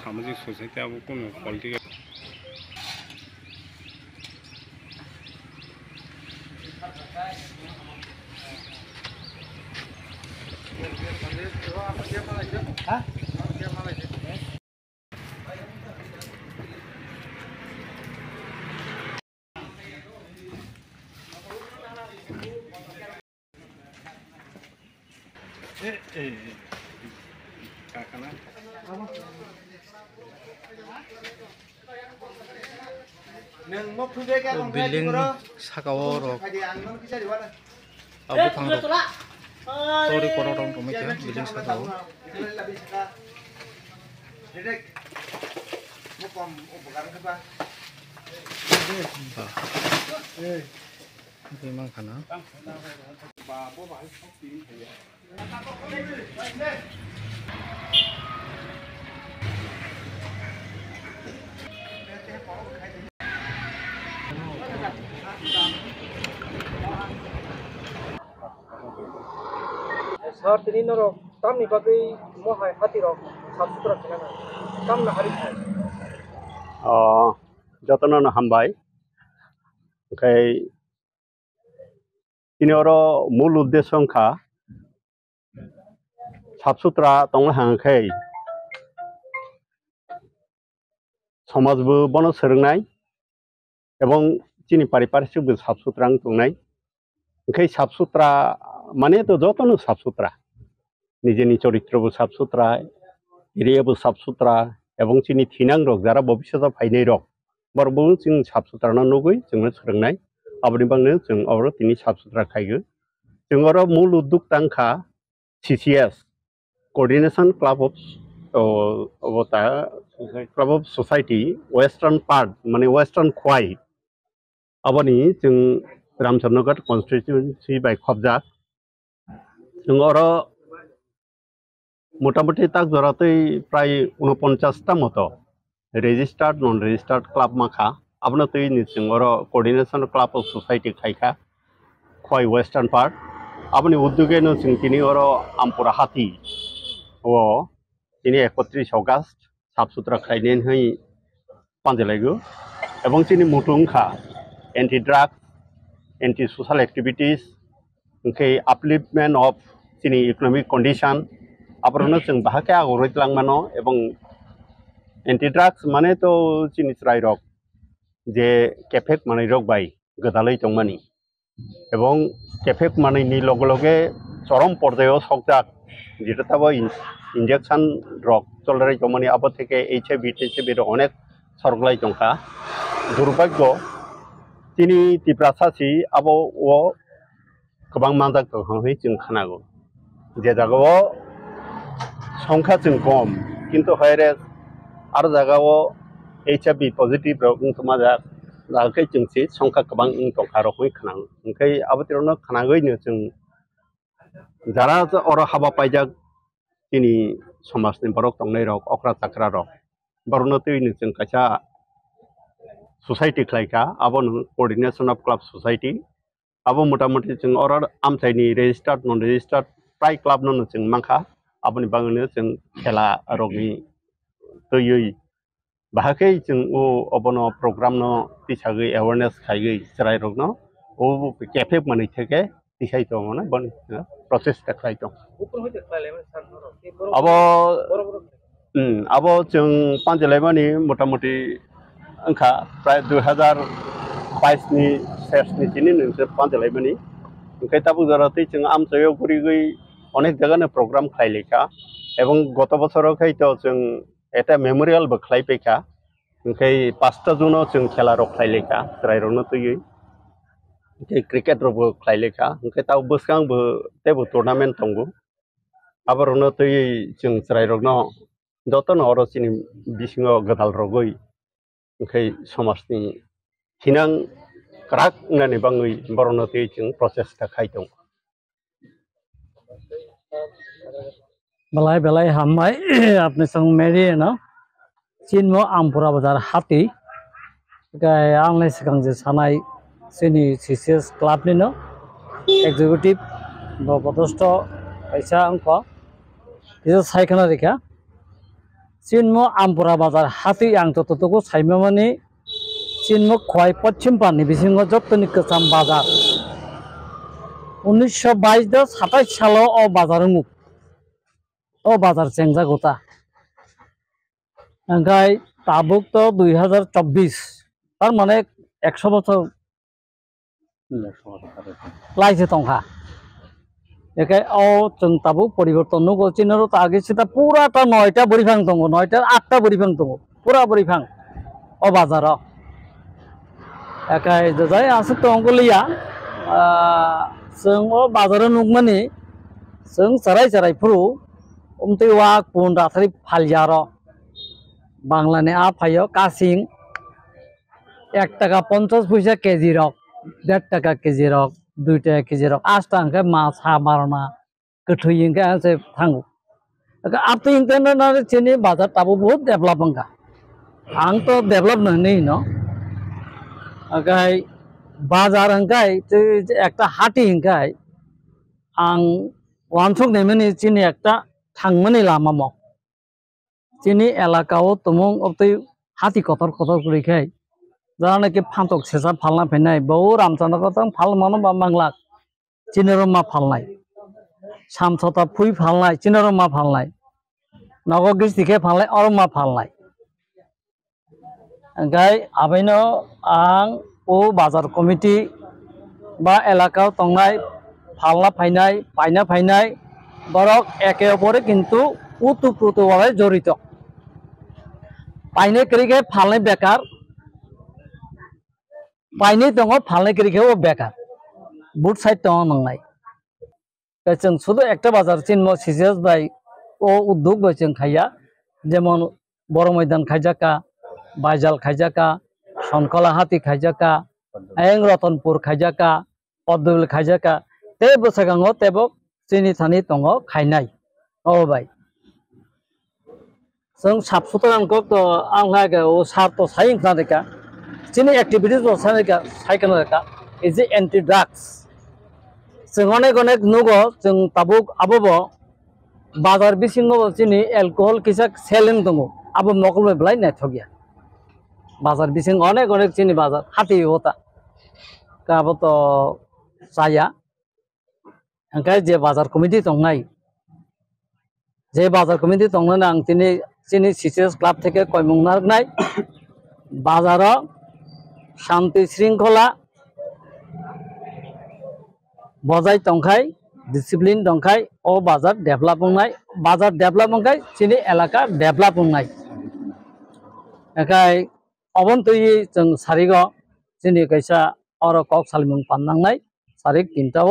सामाजिक सोसाइटी अब कोनो पॉलिटिकल बिल्डिंग साकाव रok abo thang rok tori korok rong tomai kya building साकाव memang kana Saat ini norok kami bagi mohai hati rok sabsutra kelana kam na hari hai. Jatana na hambai. Kai ini oro mul uddesho angka sabsutra tong hangkai. Somajbu bono serengnai. Ebong chini pariparisubbu sabsutra tongnai. Kai sabsutra মানে তো যতন সাফসুতরা নিজেনি চরিত্রবো সাফসুতরা এরিয়াবো সাফসুতরা এবং চিনি থিনাং rock যারা ভবিষ্যতে ফাইনাই rock বরবো जों সাফসুতরা নগৈ जोंनो सोलोंनाय आबादनि बांनो जों अरो तिनि साफसुतरा खायगो जों अरो मूल उद्योग तांखा CCS coordination club of society western part माने वेस्टार्न खोय आबादनि जों रामचन्द्रनगर कन्स्टिट्युएन्सि बाय खबजा जों अरो मोटामुटी ताक जरातै प्राय 49टा मतो रेजिस्टार्ड नन रेजिस्टार्ड क्लब माखा आबनो तै जों अरो कोऑर्डिनेशन क्लब ऑफ सोसाइटी खायखा खोय वेस्टार्न पार्ट आबनि उद्योगेनो जों तिनि अरो आमपुरा हाति ओ तिनि 31 अगस्त साफसुतरा खायनेन हई पांजेलायगो एबं तिनि मुटुंखा anti drug anti social activities okay upliftment of sini economic condition aprono जों बाहाके आगरैत लांमानो एबं एंटी ड्रग्स माने तो sini स्राय रक जे केफेक माने रक बाय गोदालै दंमानि एबं केफेक मानेनि लगे लगे चरम पर्यायाव सकजाक जेटाबो इंजेक्शन रक चलरै दंमानि आबो थेके HIV टिसिबि अनेक सरगलाय दंखा दुर्भाग्य तिनि तिप्रासासि आबो ओ गोबां मानजाक दंहाय जों खोनागौ जे जागायाव संख्या जों कम किन्तु हायरेस आरो जागायाव HIV पजिटिव रक माजा जागाखै जोंसि संख्या गोबां दंखा रखमै खोनागौ ओंखाय आबोतिरनो खोनागैनो जों जारा अर हाबा पाइजाक दिनै समाजनि बरक दंनाय रक अख्रा चाक्रा रक बरनो तैनो जों कायसा सोसाइटी खायखा आबो कोऑर्डिनेशन ऑफ क्लब सोसाइटी आबो मोटामुटी जों अर आमथायनि रेजिस्टार्ड नन रेजिस्टार्ड प्राय क्लब नन जों माखा आबोनि बांनो जों खेला रगनि तैयै बाहाकै जों ओ अबनो प्रोग्राम न तिसागै अवेयरनेस खायगै सराय रगनो ओ केफे मानै थेके तिसाय दं न बन प्रोसेस खाय दं आबो जों पांजेलायमानि मोटामुटी अंखा प्राय 2022 नि सेसनि दिनै नोंसोर पांजेलायमानि ओंखाय ताबु जरातै जों आमचायाव गुरिगै अनेक जायगानो प्रोग्राम खायलेखा एबं गत बोसोराव खायथ जों एटा मेमोरियल बो खायपेखा ओंखाय 5 जुनाव जों खेला रक खायलेखा रायरनो तैयै ओंखाय क्रिकेट रबो खायलेखा ओंखाय ताव बोसगांबो तेबो टुर्नामेन्ट दंगो आबरनो तैयै जों रायरनो जतन अरसिनि बिसिङाव गदाल रगै ओंखाय समाजनि हिनां krak ngani bangi borono te chung process ta khai dong belai belai hamai apni sang meri no Chinmo Ampura Bazar hati gai anglai sikang je sanai sini CCS club ni no executive bo potosto paisa angko itu saikana rekha Chinmo Ampura Bazar hati ang totoku saimamani Chinmo khoi পশ্চিম পানি বিসিংহ যতনি কসাম বাজার 1922 27 সালে ও বাজার মুখ ও বাজার চেংজা গোটা গাই তাবুক তো 2024 তার মানে 100 বছর লাইছে তংখা একে ও जों তাবুক পরিবর্তন নগো চিনর তো আগে সেটা পুরাটা 9টা বরিফাং দङ 9টার 8টা বরিফাং দङ পুরা বরিফাং ও বাজার একাই যাই আছে তো অঙ্গলিয়া जों ও বাজারে নুকমানি जों সারাই সারাই ফুরু उमते वाक पुन राथारि फालियारो बांग्लानि आफायो कासिं 1 টাকা 50 পয়সা কেজি রক 1.5 টাকা কেজি রক 2 টাকা কেজি রক 8 টাকা মাছ হা বারনা কঠুইंगा से थांगु आप तो इंटरनेट ना चेनी बाजार ताबो बहुत डेभलपमेंट का आं तो डेभलप नहीं न अगाय बाजार अंगाय একটা হাটি अंगाय आं वानसक नेमनि चेनी একটা थांमोनि लामामो चीनी एलाकाओ तुमुं अबतै हाथी कतर कतर करिखाय जानाकि फांतक सेसा फालना फैनाय बहु रामचंद्रकतं फाल मानो बा बांग्ला चिनरमा फालनाय सामसता फुई फालनाय चिनरमा फालनाय नगर गिस्तिके फालनाय अरमा फालनाय गाय आबैनो आं ओ बाजार कमिटी बा एलाकाओ तंनाय फालना फैनाय पायना फैनाय बरक एके अपरे किन्तु उतुप्रुतभावे जड़ित पाइने करिके फालने बेकार पाइने दङ फालने करिके बेकार बुट साइड दङ नंनाय जों शुधु একটা বাজার চিনমো সিসিএস बाय ओ उद्योग बाय जों खाया जेमन बड़ मैदान खाइजाका बायजाल खाइजाका सनकला हाथी खाइजाका एं रतनपुर खाइजाका पद्मबिल खाइजाका ते बसागाङो तेबो चीनी थानी दङ खायनाय औ बाय जों साबसुतरांखौ तो आंहा ओ सार तो साइं खानेका चीनी एक्टिविटीज तो सानेका साइकनका इज एंटी ड्रग्स जों अनेक अनेक नुगो जों ताबुक आबो बाजार बिसिङो चीनी एलकोहल किसा सेलिं दङ आबो मकलबे ब्लाय नेथगिया बाजार बिसिङ अनेक अनेक चीनी बाजार हाथि होता काबो तो साया अंकाय जे बाजार कमिटी दंनाय जे बाजार कमिटी दंनानै आं चीनी सीसीएस क्लाब থেকে কয়মুং নারনাय बाजाराव शांति श्रृंखला बजाय तंखाय डिसिप्लिन दंखाय ओ बाजार डेभलपमेंट चीनी एलाका डेभलपमेंट एकाय अबन्तयै जों सारिगो चीनी कैसा और कक सालिमुं पाननांनाय सारिक 3टाव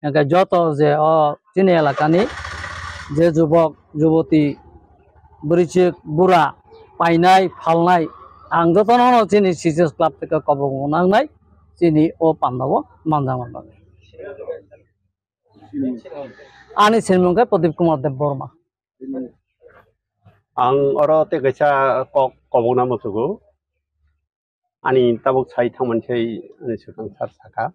एकाय जत जे चीनी एलाकानि जे जुबक जुबती बुरिचिक बुरा पाइनाय फालनाय आं जतन चीनी सीसीएस क्लाब থেকে कबग नांनाय चीनी ओ पान्दाव मानजामान बागै आनि सिनमुंगा प्रदीप कुमार देव बर्मा आं अरो ते कैसा कक कबना मसुगु आनि ताबुक साइ थांमोनसै आनि सुखांसार साखा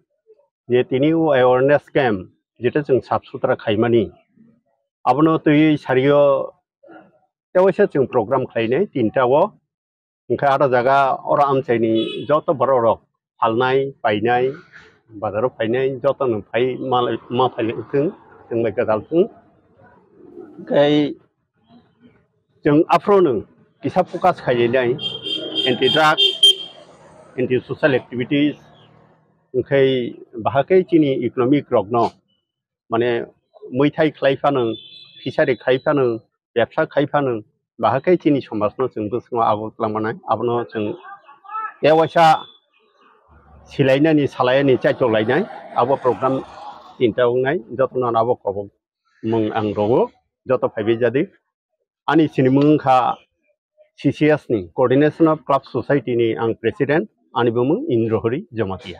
जे तिनि अवेयरनेस कैम्प जेटा जों साफ सुथरा खायमानि आबनो तयै सारियो तेवसे जों प्रोग्राम खायनाय 3टाव ओंखाय आरो जागा अर आमसायनि जत बररक फालनाय पायनाय बाजाराव फायनाय जत न फाय मा फायलथों जों बाय गजालथों ओंखाय जों आफ्रोनो किसा फोकास खायनाय anti drug anti social activities ओंखाय बाहाकै चीनी इकोनॉमिक रगनो माने मैथाय खायफानो फिसारि खायफानो व्यवसा खायफानो बाहाकै चीनी समाजनो जों बोसोङाव आबोलांनाय आबनो जों एवासा सिलायनायनि सालायनि चाइटलायनाय आबो प्रग्राम 3टावनाय जतन आबो खब मुं आं रगो जत फाइबे जादि आनि सिनिमुंखा सीसीएस नि कोऑर्डिनेशन ऑफ क्लब सोसाइटी नि आं प्रेसिडेंट आनि बुमुं इन्द्रहरि जमातिया।